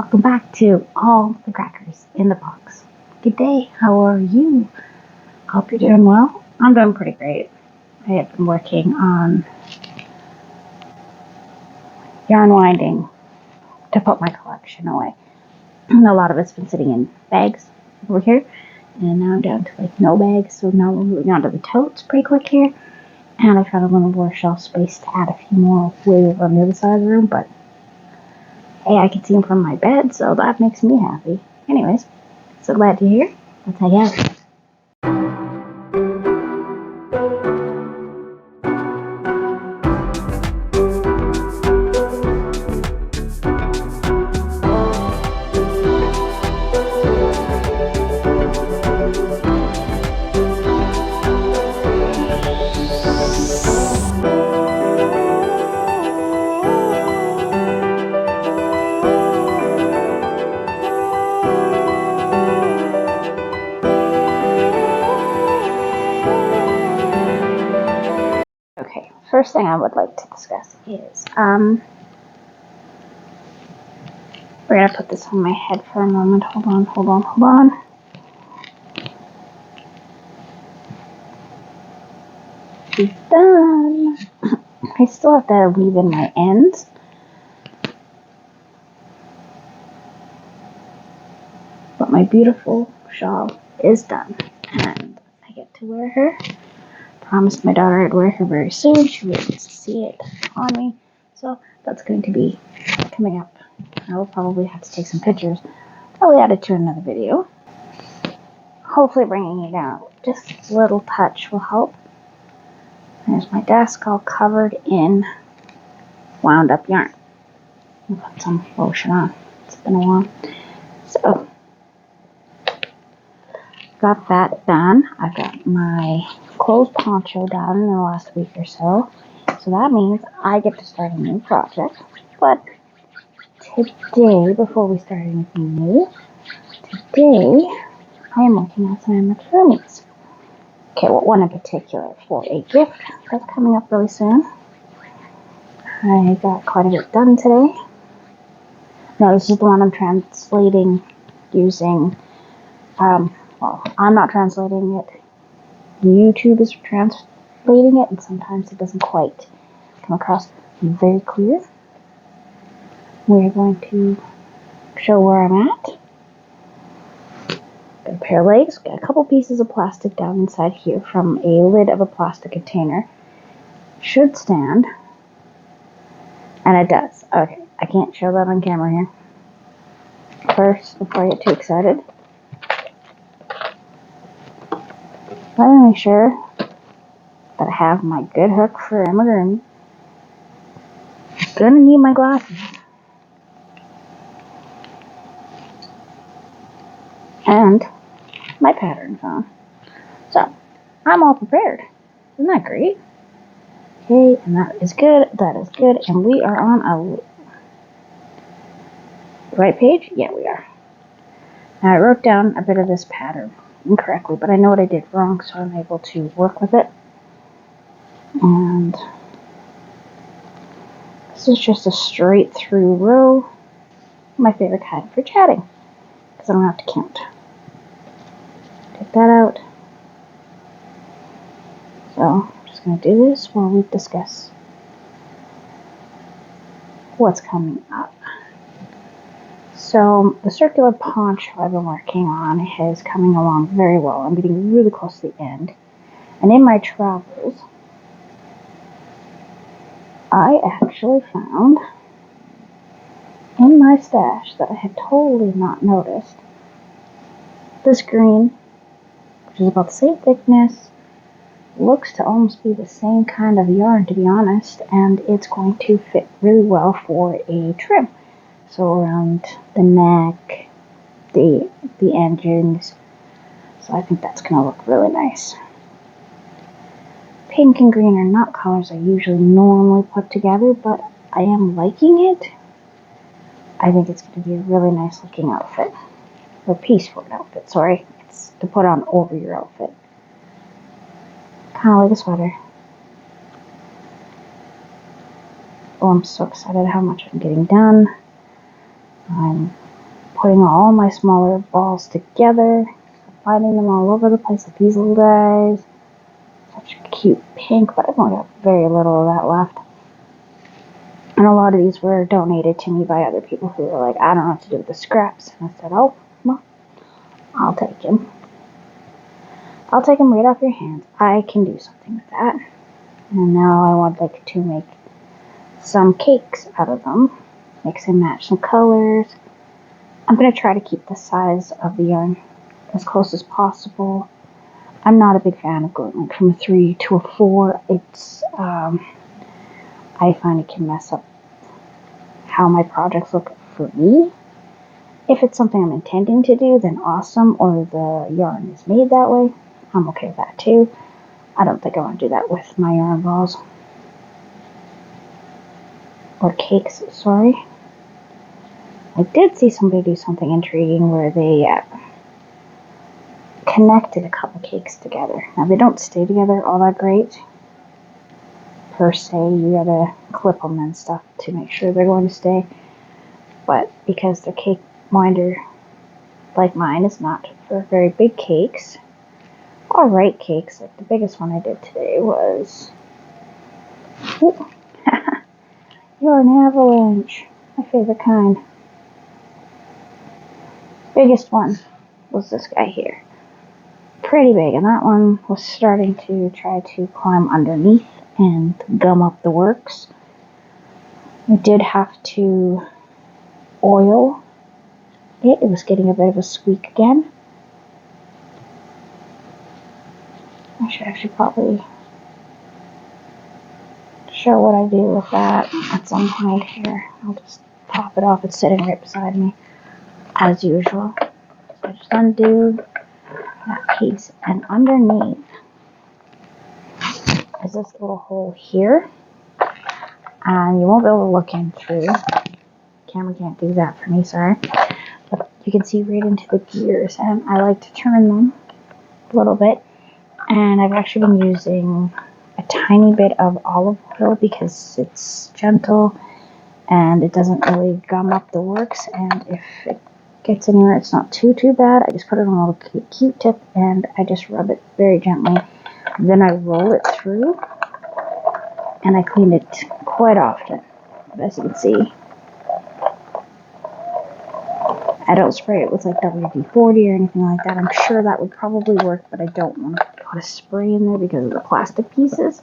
Welcome back to All the Crackers in the Box. Good day, how are you? Hope you're doing well. I'm doing pretty great. I have been working on yarn winding to put my collection away. A lot of it's been sitting in bags over here, and now I'm down to no bags, so now we're moving on to the totes pretty quick here. And I found a little more shelf space to add a few more way over on the other side of the room, but hey, I can see them from my bed, so that makes me happy. Anyways, so glad you're here. Let's hang out. Okay, first thing I would like to discuss is, we're going to put this on my head for a moment. Hold on. She's done. I still have to weave in my ends. But my beautiful shawl is done. And I get to wear her. Promised my daughter I'd wear her very soon. She really wants to see it on me. So that's going to be coming up. I will probably have to take some pictures. Probably add it to another video. Hopefully bringing it down just a little touch will help. There's my desk all covered in wound up yarn. I'll put some lotion on. It's been a while. So, got that done. I've got my clothes poncho done in the last week or so. So that means I get to start a new project. But today, before we start anything new, today I am working on some amigurumis. Okay, well, one in particular for a gift that's coming up really soon. I got quite a bit done today. No, this is the one I'm translating using, well, I'm not translating it. YouTube is translating it, and sometimes it doesn't quite come across very clear. We're going to show where I'm at. Got a pair of legs, got a couple pieces of plastic down inside here from a lid of a plastic container. Should stand. And it does. Okay, I can't show that on camera here. First, before I get too excited, let me make sure that I have my good hook for amigurumi. Gonna need my glasses. And my pattern on. So, I'm all prepared. Isn't that great? Okay, and that is good, and we are on the right page? Yeah, we are. Now, I wrote down a bit of this pattern incorrectly, but I know what I did wrong, so I'm able to work with it. And this is just a straight through row. My favorite kind for chatting, because I don't have to count. Take that out. So, I'm just going to do this while we discuss what's coming up. So, the circular poncho I've been working on is coming along very well. I'm getting really close to the end. And in my travels, I actually found in my stash that I had totally not noticed this green, which is about the same thickness, looks to almost be the same kind of yarn, to be honest, and it's going to fit really well for a trim. So around the neck, the engines. So I think that's going to look really nice. Pink and green are not colors I usually normally put together, but I am liking it. I think it's going to be a really nice looking outfit. Or piece for an outfit, sorry. It's to put on over your outfit. Kind of like a sweater. Oh, I'm so excited how much I'm getting done. I'm putting all my smaller balls together, finding them all over the place like these little guys. Such a cute pink, but I've only got very little of that left. And a lot of these were donated to me by other people who were like, I don't know what to do with the scraps. And I said, oh, well, I'll take them. I'll take them right off your hands. I can do something with that. And now I would like to make some cakes out of them. Mix and match some colors. I'm going to try to keep the size of the yarn as close as possible. I'm not a big fan of going like from a 3 to a 4. It's, I find it can mess up how my projects look for me. If it's something I'm intending to do, then awesome, or the yarn is made that way, I'm okay with that too. I don't think I want to do that with my yarn balls. Or cakes, sorry. I did see somebody do something intriguing where they connected a couple cakes together. Now, they don't stay together all that great, per se. You gotta clip them and stuff to make sure they're going to stay. But because the cake winder, like mine, is not for very big cakes, alright cakes, like the biggest one I did today was you're an avalanche, my favorite kind. Biggest one was this guy here, pretty big, and that one was starting to try to climb underneath and gum up the works. I did have to oil it. It was getting a bit of a squeak again. I should actually probably show what I do with that at some point here. I'll just pop it off. It's sitting right beside me as usual. So I just undo that piece, and underneath is this little hole here, and you won't be able to look in through. Camera can't do that for me, sorry. But you can see right into the gears, and I like to turn them a little bit. And I've actually been using a tiny bit of olive oil because it's gentle and it doesn't really gum up the works. And if it gets anywhere it's not too bad, I just put it on a little Q-tip and I just rub it very gently. Then I roll it through, and I clean it quite often. But as you can see, I don't spray it with like WD-40 or anything like that. I'm sure that would probably work, but I don't want to put a spray in there because of the plastic pieces.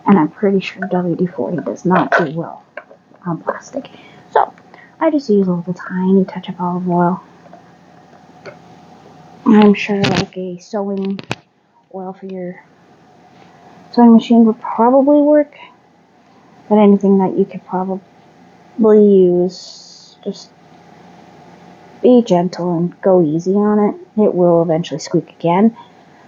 And I'm pretty sure WD-40 does not do well on plastic. So I just use a little tiny touch of olive oil. I'm sure like a sewing oil for your sewing machine would probably work. But anything that you could probably use, just be gentle and go easy on it. It will eventually squeak again,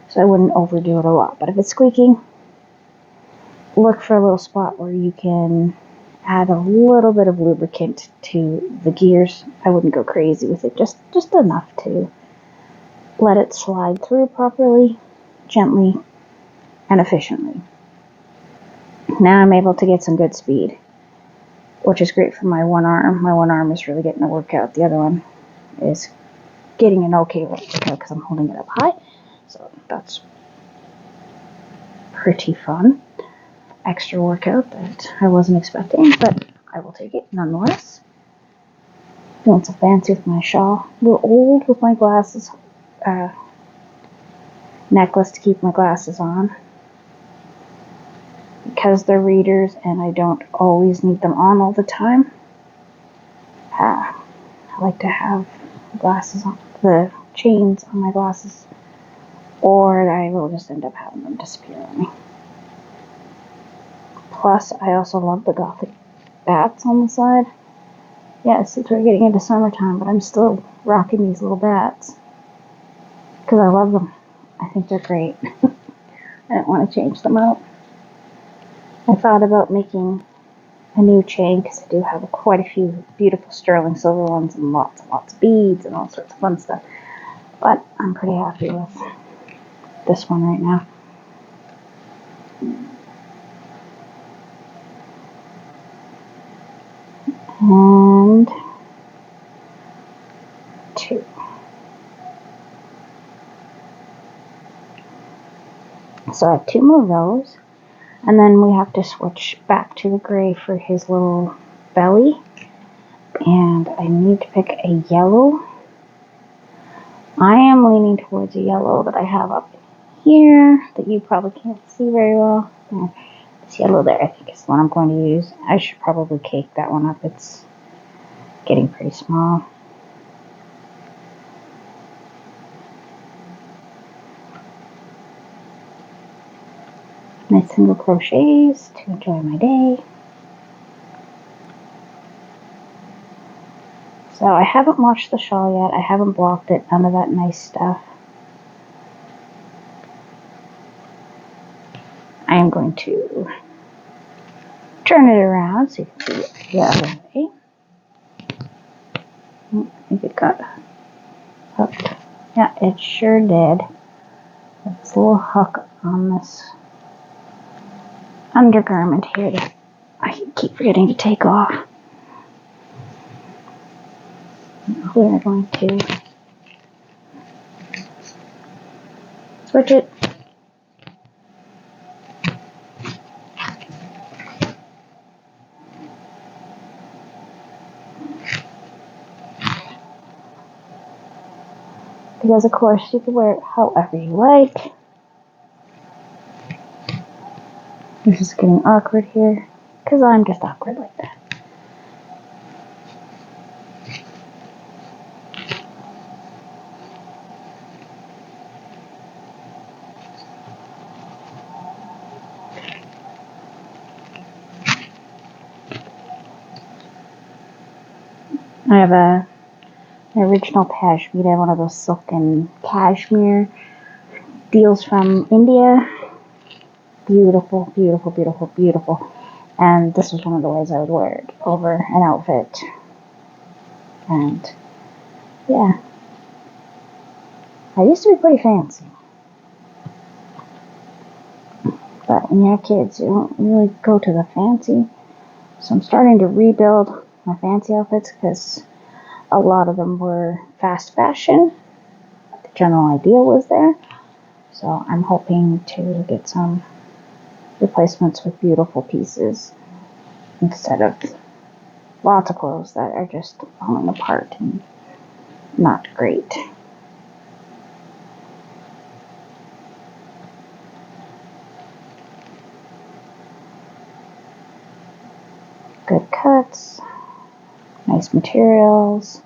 so I wouldn't overdo it a lot. But if it's squeaking, look for a little spot where you can add a little bit of lubricant to the gears. I wouldn't go crazy with it, just enough to let it slide through properly, gently, and efficiently. Now I'm able to get some good speed, which is great for my one arm. My one arm is really getting a workout. The other one is getting an okay workout because I'm holding it up high. So that's pretty fun. Extra workout that I wasn't expecting, but I will take it nonetheless. Doing some fancy with my shawl. A little old with my glasses. Necklace to keep my glasses on. Because they're readers and I don't always need them on all the time. I like to have glasses on, the chains on my glasses, or I will just end up having them disappear on me. Plus, I also love the gothic bats on the side. Yes, it's we're getting into summertime, but I'm still rocking these little bats because I love them. I think they're great. I don't want to change them out. I thought about making a new chain because I do have quite a few beautiful sterling silver ones and lots and lots of beads and all sorts of fun stuff. But I'm pretty happy with this one right now. And 2. So I have 2 more rows, and then we have to switch back to the gray for his little belly. And I need to pick a yellow. I am leaning towards a yellow that I have up here that you probably can't see very well. This yellow there, I think, is the one I'm going to use. I should probably cake that one up. It's getting pretty small. Nice single crochets to enjoy my day. So I haven't washed the shawl yet. I haven't blocked it. None of that nice stuff. I am going to turn it around so you can see it the other way. I think it got hooked. Yeah, it sure did. There's a little hook on this undergarment here that I keep forgetting to take off. We're going to switch it. Because of course you can wear it however you like. This is getting awkward here because I'm just awkward like that. I have an original cashmere, one of those silken cashmere deals from India. Beautiful, beautiful, beautiful, beautiful. And this was one of the ways I would wear it over an outfit. And yeah, I used to be pretty fancy. But when you have kids, you don't really go to the fancy. So I'm starting to rebuild my fancy outfits because a lot of them were fast fashion. The general idea was there. So I'm hoping to get some replacements with beautiful pieces instead of lots of clothes that are just falling apart and not great. Good cuts, nice materials.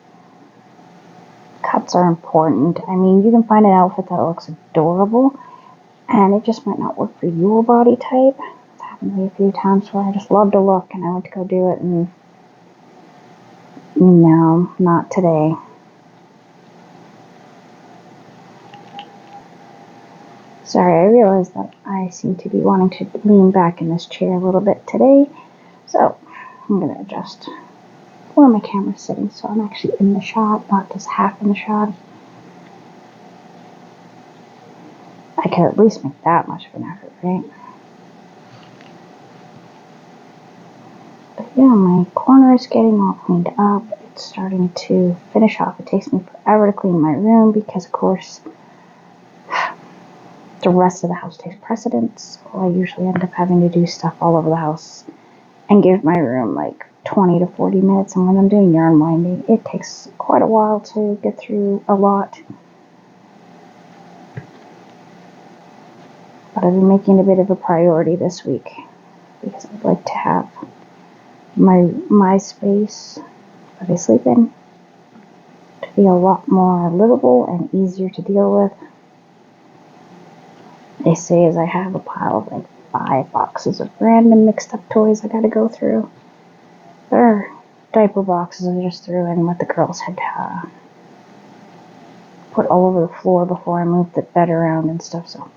Cuts are important. I mean, you can find an outfit that looks adorable and it just might not work for your body type. It's happened to me a few times where I just love to look and I went to go do it and no, not today. Sorry, I realized that I seem to be wanting to lean back in this chair a little bit today. So I'm going to adjust where my camera's sitting so I'm actually in the shot, not just half in the shot. I could at least make that much of an effort, right? But yeah, my corner is getting all cleaned up. It's starting to finish off. It takes me forever to clean my room because, of course, the rest of the house takes precedence. So I usually end up having to do stuff all over the house and give my room like 20 to 40 minutes. And when I'm doing yarn winding, it takes quite a while to get through a lot. But I've been making it a bit of a priority this week because I'd like to have my space that I sleep in to be a lot more livable and easier to deal with. They say as I have a pile of like 5 boxes of random mixed up toys I gotta go through. There are diaper boxes I just threw in what the girls had put all over the floor before I moved the bed around and stuff. So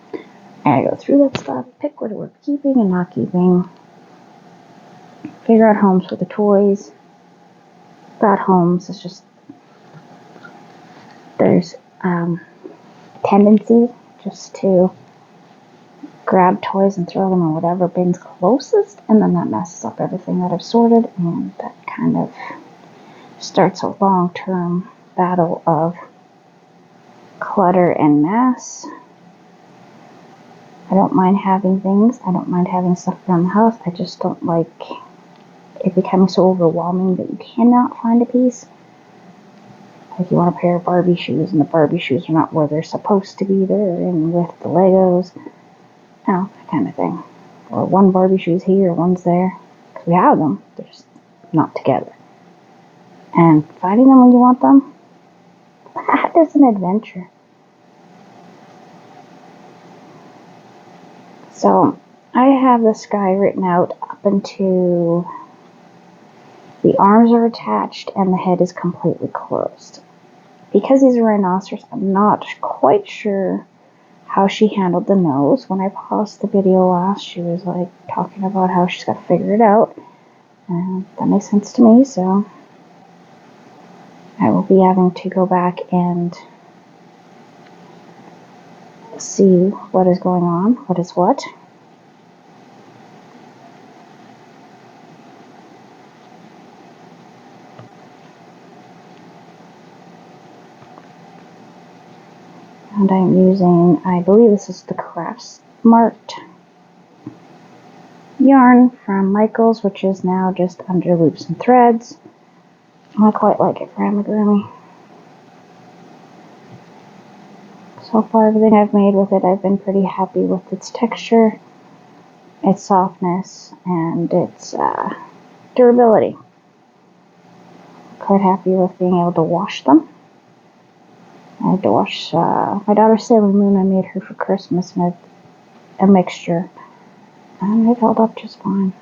I gotta go through that stuff, pick what we're keeping and not keeping, figure out homes for the toys. About homes, it's just there's tendency just to grab toys and throw them in whatever bin's closest, and then that messes up everything that I've sorted, and that kind of starts a long-term battle of clutter and mess. I don't mind having things. I don't mind having stuff around the house. I just don't like it becoming so overwhelming that you cannot find a piece. Like you want a pair of Barbie shoes and the Barbie shoes are not where they're supposed to be. They're in with the Legos. You know, that kind of thing. Or one Barbie shoe's here, one's there. Because we have them, they're just not together. And finding them when you want them, that is an adventure. So, I have this guy written out up into the arms are attached and the head is completely closed. Because he's a rhinoceros, I'm not quite sure how she handled the nose. When I paused the video last, she was like talking about how she's got to figure it out. And that makes sense to me, so I will be having to go back and see what is going on, what is what. And I'm using, I believe this is the Crafts Mart yarn from Michaels, which is now just under loops and threads. I quite like it for amigurumi. So far, everything I've made with it, I've been pretty happy with its texture, its softness, and its durability. Quite happy with being able to wash them. I had to wash my daughter's Sailor Moon. I made her for Christmas, and a mixture, and it held up just fine.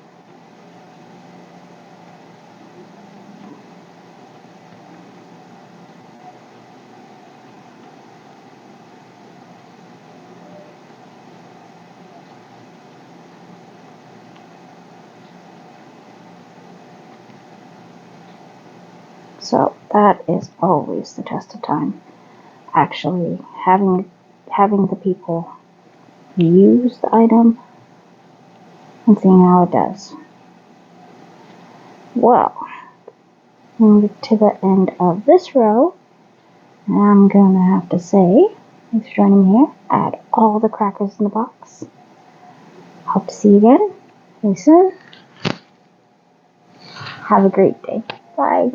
So that is always the test of time. Actually, having the people use the item and seeing how it does. Well, we get to the end of this row, and I'm gonna have to say thanks for joining me here at all the crackers in the box. Hope to see you again very soon. Have a great day. Bye.